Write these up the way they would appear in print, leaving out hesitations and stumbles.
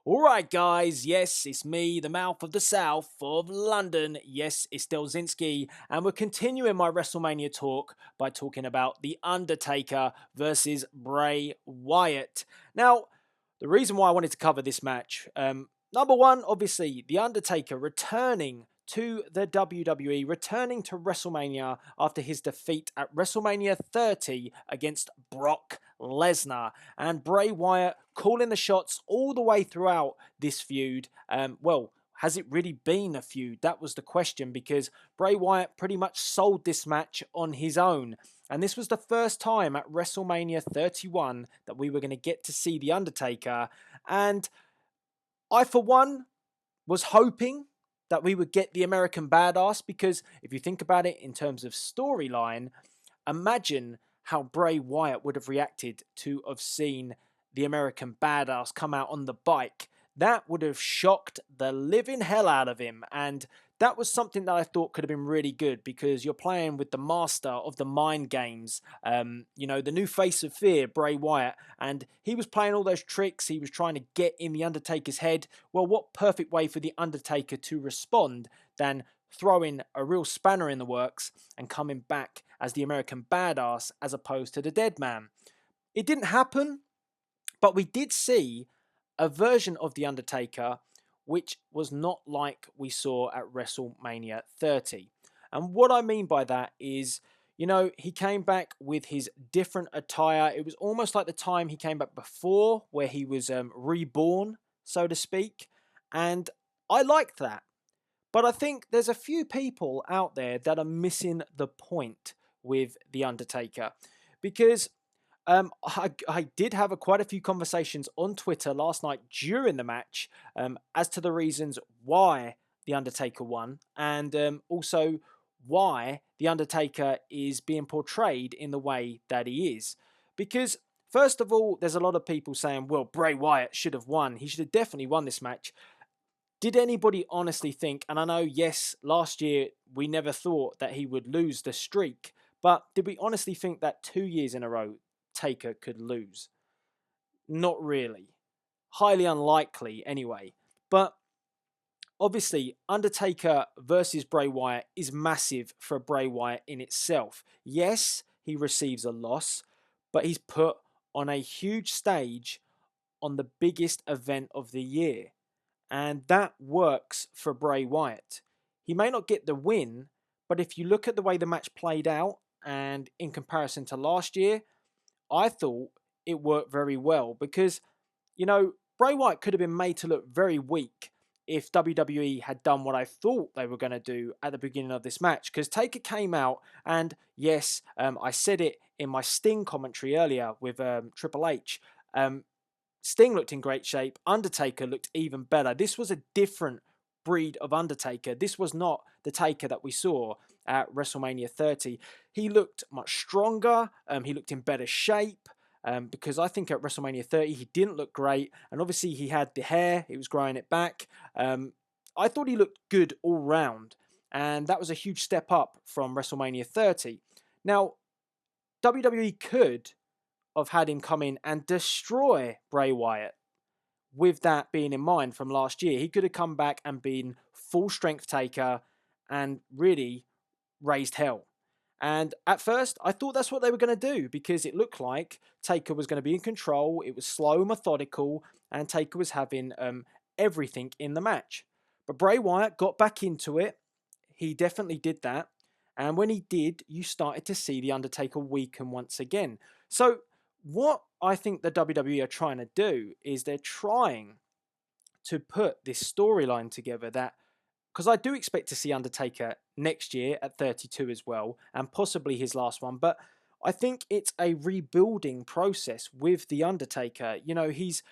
Alright guys, yes, it's me, the mouth of the south of London. Yes, it's Delzinski, and we're continuing my WrestleMania talk by talking about The Undertaker versus Bray Wyatt. Now, the reason why I wanted to cover this match, number one, obviously, The Undertaker returning to the WWE, returning to WrestleMania after his defeat at WrestleMania 30 against Brock Lesnar, and Bray Wyatt calling the shots all the way throughout this feud. Has it really been a feud? That was the question, because Bray Wyatt pretty much sold this match on his own. And this was the first time at WrestleMania 31 that we were going to get to see The Undertaker. And I, for one, was hoping that we would get the American Badass, because if you think about it in terms of storyline, imagine how Bray Wyatt would have reacted to have seen the American Badass come out on the bike. That would have shocked the living hell out of him, and that was something that I thought could have been really good, because you're playing with the master of the mind games, the new face of fear, Bray Wyatt, and he was playing all those tricks. He was trying to get in the Undertaker's head. Well, what perfect way for the Undertaker to respond than throwing a real spanner in the works and coming back as the American Badass as opposed to the dead man. It didn't happen, but we did see a version of The Undertaker which was not like we saw at WrestleMania 30. And what I mean by that is, he came back with his different attire. It was almost like the time he came back before, where he was reborn, so to speak. And I liked that. But I think there's a few people out there that are missing the point with The Undertaker. Because I did have quite a few conversations on Twitter last night during the match as to the reasons why The Undertaker won, and also why The Undertaker is being portrayed in the way that he is. Because, first of all, there's a lot of people saying, well, Bray Wyatt should have won. He should have definitely won this match. Did anybody honestly think, and I know, yes, last year we never thought that he would lose the streak, but did we honestly think that 2 years in a row Taker could lose? Not really. Highly unlikely anyway. But obviously, Undertaker versus Bray Wyatt is massive for Bray Wyatt in itself. Yes, he receives a loss, but he's put on a huge stage on the biggest event of the year. And that works for Bray Wyatt. He may not get the win, but if you look at the way the match played out, and in comparison to last year, I thought it worked very well, because, Bray Wyatt could have been made to look very weak if WWE had done what I thought they were going to do at the beginning of this match. Because Taker came out, and yes, I said it in my Sting commentary earlier with Triple H. Sting looked in great shape. Undertaker looked even better. This was a different breed of Undertaker. This was not the Taker that we saw at WrestleMania 30. He looked much stronger. He looked in better shape. Because I think at WrestleMania 30 he didn't look great. And obviously he had the hair. He was growing it back. I thought he looked good all round. And that was a huge step up from WrestleMania 30. Now, WWE could have had him come in and destroy Bray Wyatt. With that being in mind from last year, he could have come back and been full strength Taker and really raised hell. And at first, I thought that's what they were going to do, because it looked like Taker was going to be in control. It was slow, methodical, and Taker was having everything in the match. But Bray Wyatt got back into it. He definitely did that. And when he did, you started to see The Undertaker weaken once again. So what I think the WWE are trying to do is they're trying to put this storyline together, that, because I do expect to see Undertaker next year at 32 as well, and possibly his last one, but I think it's a rebuilding process with The Undertaker. He's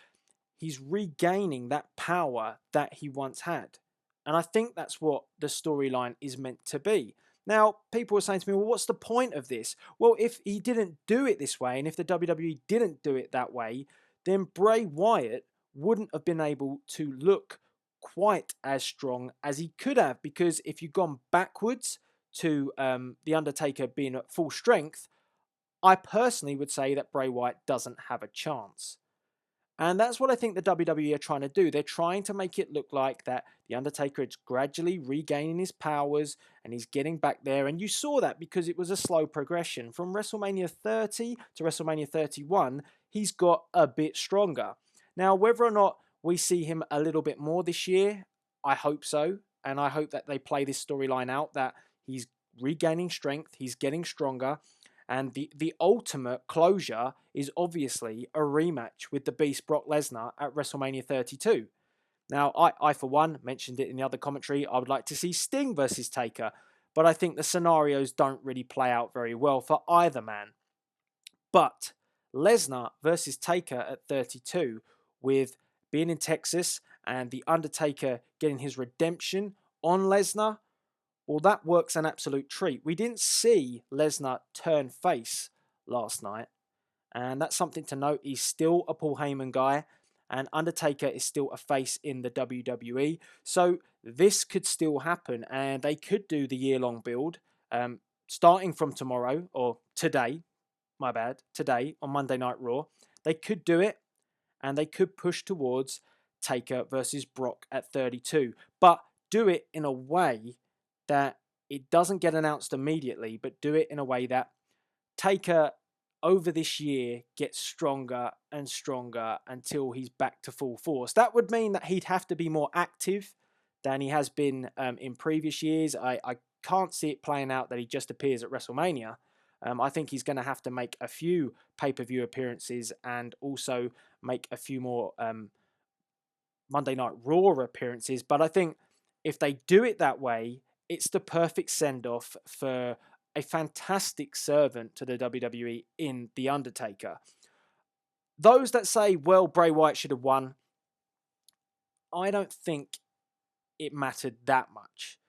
regaining that power that he once had. And I think that's what the storyline is meant to be. Now, people were saying to me, well, what's the point of this? Well, if he didn't do it this way, and if the WWE didn't do it that way, then Bray Wyatt wouldn't have been able to look quite as strong as he could have. Because if you've gone backwards to The Undertaker being at full strength, I personally would say that Bray Wyatt doesn't have a chance. And that's what I think the WWE are trying to do. They're trying to make it look like that The Undertaker is gradually regaining his powers and he's getting back there. And you saw that because it was a slow progression. From WrestleMania 30 to WrestleMania 31, he's got a bit stronger. Now, whether or not we see him a little bit more this year, I hope so. And I hope that they play this storyline out, that he's regaining strength, he's getting stronger. And the ultimate closure is obviously a rematch with the Beast Brock Lesnar at WrestleMania 32. Now, I for one, mentioned it in the other commentary, I would like to see Sting versus Taker, but I think the scenarios don't really play out very well for either man. But Lesnar versus Taker at 32, with being in Texas and The Undertaker getting his redemption on Lesnar, well, that works an absolute treat. We didn't see Lesnar turn face last night, and that's something to note. He's still a Paul Heyman guy, and Undertaker is still a face in the WWE. So this could still happen, and they could do the year-long build, starting from tomorrow, or today, my bad, today on Monday Night Raw. They could do it, and they could push towards Taker versus Brock at 32, but do it in a way that it doesn't get announced immediately, but do it in a way that Taker over this year gets stronger and stronger until he's back to full force. That would mean that he'd have to be more active than he has been in previous years. I can't see it playing out that he just appears at WrestleMania. I think he's going to have to make a few pay-per-view appearances and also make a few more Monday Night Raw appearances. But I think if they do it that way, it's the perfect send-off for a fantastic servant to the WWE in The Undertaker. Those that say, well, Bray Wyatt should have won, I don't think it mattered that much.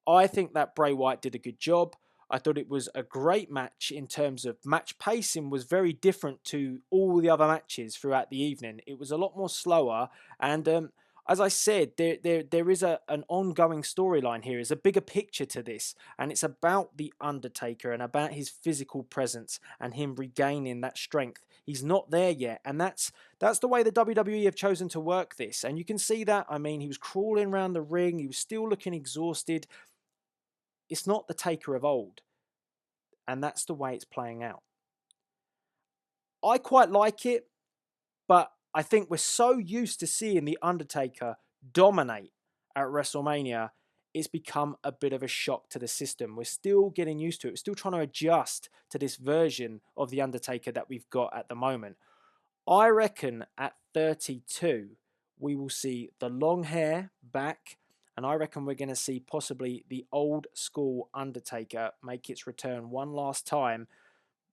I think that Bray Wyatt did a good job. I thought it was a great match in terms of match pacing was very different to all the other matches throughout the evening. It was a lot more slower, and as I said, there is an ongoing storyline here. There's a bigger picture to this, and it's about The Undertaker and about his physical presence and him regaining that strength. He's not there yet, and that's the way the WWE have chosen to work this. And you can see that. I mean, he was crawling around the ring. He was still looking exhausted. It's not the Taker of old, and that's the way it's playing out. I quite like it, but I think we're so used to seeing The Undertaker dominate at WrestleMania, it's become a bit of a shock to the system. We're still getting used to it. We're still trying to adjust to this version of The Undertaker that we've got at the moment. I reckon at 32, we will see the long hair back, and I reckon we're going to see possibly the old school Undertaker make its return one last time.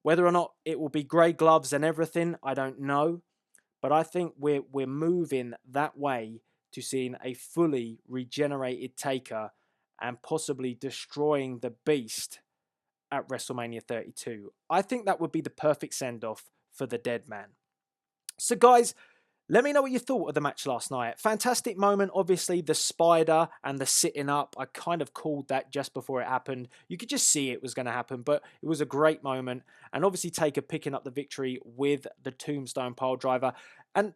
Whether or not it will be grey gloves and everything, I don't know. But I think we're moving that way to seeing a fully regenerated Taker and possibly destroying the Beast at WrestleMania 32. I think that would be the perfect send-off for the dead man. So guys, let me know what you thought of the match last night. Fantastic moment, obviously, the spider and the sitting up. I kind of called that just before it happened. You could just see it was going to happen, but it was a great moment. And obviously Taker picking up the victory with the tombstone pile driver. And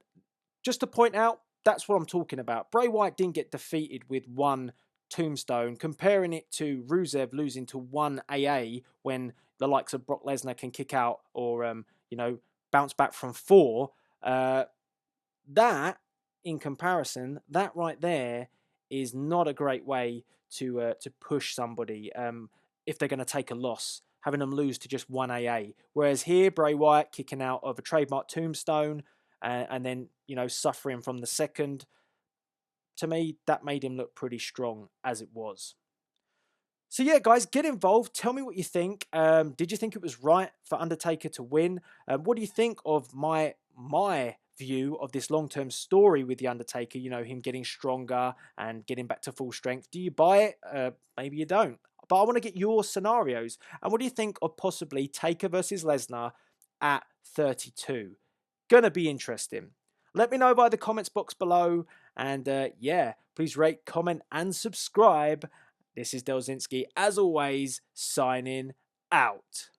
just to point out, that's what I'm talking about. Bray Wyatt didn't get defeated with one tombstone. Comparing it to Rusev losing to one AA when the likes of Brock Lesnar can kick out or, bounce back from 4. That, in comparison, that right there is not a great way to push somebody if they're going to take a loss, having them lose to just 1 AA. Whereas here, Bray Wyatt kicking out of a trademark tombstone and then, suffering from the second, to me, that made him look pretty strong as it was. So yeah, guys, get involved. Tell me what you think. Did you think it was right for Undertaker to win? What do you think of my view of this long-term story with The Undertaker, him getting stronger and getting back to full strength? Do you buy it? Maybe you don't. But I want to get your scenarios. And what do you think of possibly Taker versus Lesnar at 32? Gonna be interesting. Let me know by the comments box below. And please rate, comment, and subscribe. This is Delzinski, as always, signing out.